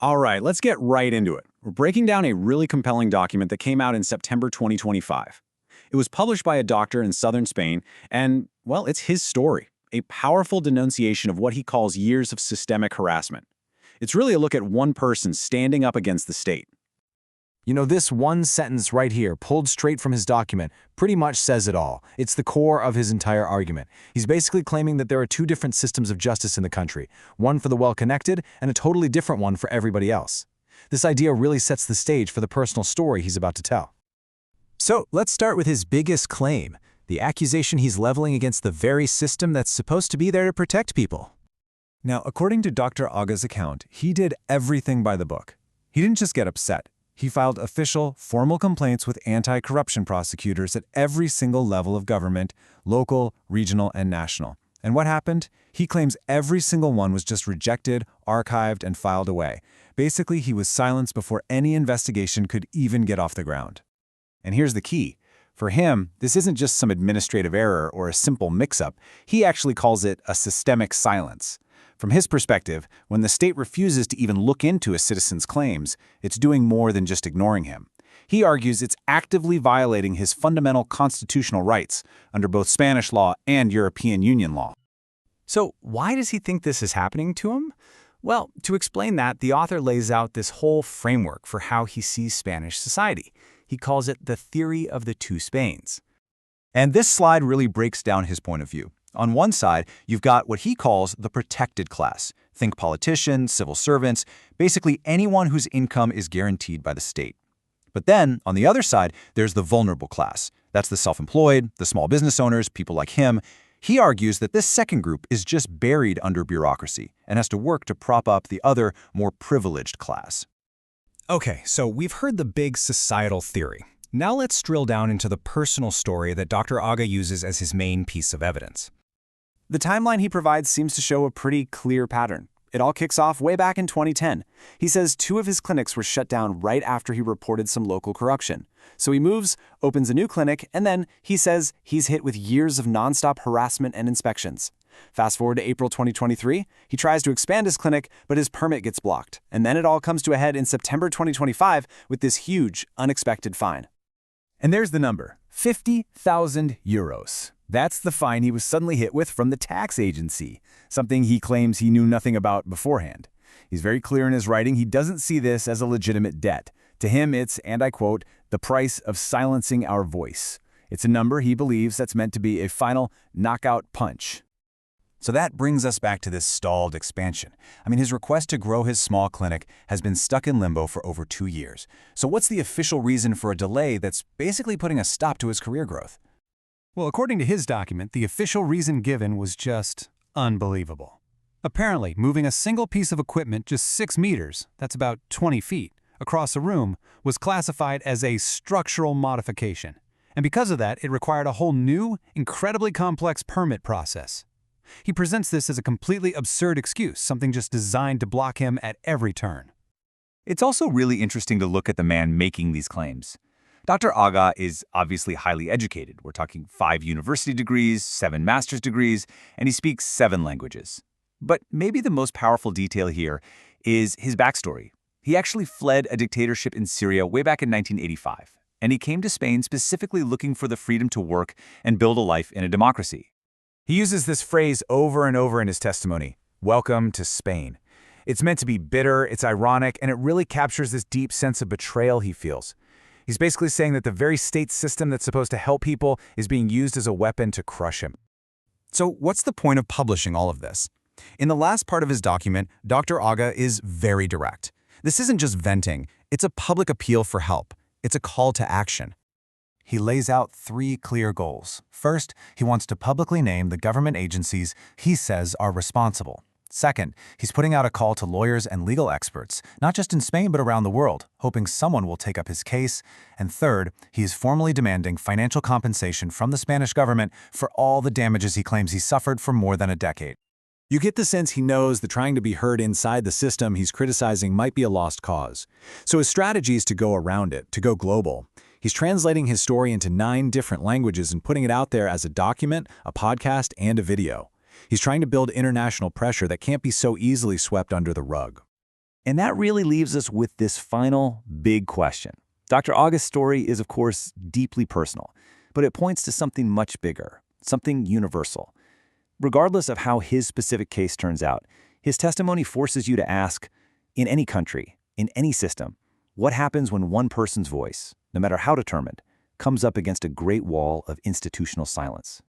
All right, let's get right into it. We're breaking down a really compelling document that came out in September 2025. It was published by a doctor in southern Spain, and, well, it's his story, a powerful denunciation of what he calls years of systemic harassment. It's really a look at one person standing up against the state. You know, this one sentence right here, pulled straight from his document, pretty much says it all. It's the core of his entire argument. He's basically claiming that there are two different systems of justice in the country, one for the well-connected and a totally different one for everybody else. This idea really sets the stage for the personal story he's about to tell. So let's start with his biggest claim, the accusation he's leveling against the very system that's supposed to be there to protect people. Now, according to Dr. Aga's account, he did everything by the book. He didn't just get upset. He filed official, formal complaints with anti-corruption prosecutors at every single level of government, local, regional, and national. And what happened? He claims every single one was just rejected, archived, and filed away. Basically, he was silenced before any investigation could even get off the ground. And here's the key. For him, this isn't just some administrative error or a simple mix-up. He actually calls it a systemic silence. From his perspective, when the state refuses to even look into a citizen's claims, it's doing more than just ignoring him. He argues it's actively violating his fundamental constitutional rights under both Spanish law and European Union law. So why does he think this is happening to him? Well, to explain that, the author lays out this whole framework for how he sees Spanish society. He calls it the theory of the two Spains. And this slide really breaks down his point of view. On one side, you've got what he calls the protected class. Think politicians, civil servants, basically anyone whose income is guaranteed by the state. But then, on the other side, there's the vulnerable class. That's the self-employed, the small business owners, people like him. He argues that this second group is just buried under bureaucracy and has to work to prop up the other, more privileged class. Okay, so we've heard the big societal theory. Now let's drill down into the personal story that Dr. Aga uses as his main piece of evidence. The timeline he provides seems to show a pretty clear pattern. It all kicks off way back in 2010. He says 2 of his clinics were shut down right after he reported some local corruption. So he moves, opens a new clinic, and then he says he's hit with years of nonstop harassment and inspections. Fast forward to April 2023, he tries to expand his clinic, but his permit gets blocked. And then it all comes to a head in September 2025 with this huge, unexpected fine. And there's the number, 50,000 euros. That's the fine he was suddenly hit with from the tax agency, something he claims he knew nothing about beforehand. He's very clear in his writing he doesn't see this as a legitimate debt. To him, it's, and I quote, the price of silencing our voice. It's a number he believes that's meant to be a final knockout punch. So that brings us back to this stalled expansion. I mean, his request to grow his small clinic has been stuck in limbo for over 2 years. So what's the official reason for a delay that's basically putting a stop to his career growth? Well, according to his document, the official reason given was just unbelievable. Apparently, moving a single piece of equipment just 6 meters, that's about 20 feet, across a room was classified as a structural modification. And because of that, it required a whole new, incredibly complex permit process. He presents this as a completely absurd excuse, something just designed to block him at every turn. It's also really interesting to look at the man making these claims. Dr. Aga is obviously highly educated. We're talking 5 university degrees, 7 master's degrees, and he speaks 7 languages. But maybe the most powerful detail here is his backstory. He actually fled a dictatorship in Syria way back in 1985, and he came to Spain specifically looking for the freedom to work and build a life in a democracy. He uses this phrase over and over in his testimony, "Welcome to Spain." It's meant to be bitter, it's ironic, and it really captures this deep sense of betrayal he feels. He's basically saying that the very state system that's supposed to help people is being used as a weapon to crush him. So what's the point of publishing all of this? In the last part of his document, Dr. Aga is very direct. This isn't just venting, it's a public appeal for help. It's a call to action. He lays out 3 clear goals. First, he wants to publicly name the government agencies he says are responsible. Second, he's putting out a call to lawyers and legal experts, not just in Spain but around the world, hoping someone will take up his case. And third, he is formally demanding financial compensation from the Spanish government for all the damages he claims he suffered for more than a decade. You get the sense he knows that trying to be heard inside the system he's criticizing might be a lost cause. So his strategy is to go around it, to go global. He's translating his story into 9 different languages and putting it out there as a document, a podcast, and a video. He's trying to build international pressure that can't be so easily swept under the rug. And that really leaves us with this final big question. Dr. August's story is, of course, deeply personal, but it points to something much bigger, something universal. Regardless of how his specific case turns out, his testimony forces you to ask, in any country, in any system, what happens when one person's voice, no matter how determined, comes up against a great wall of institutional silence?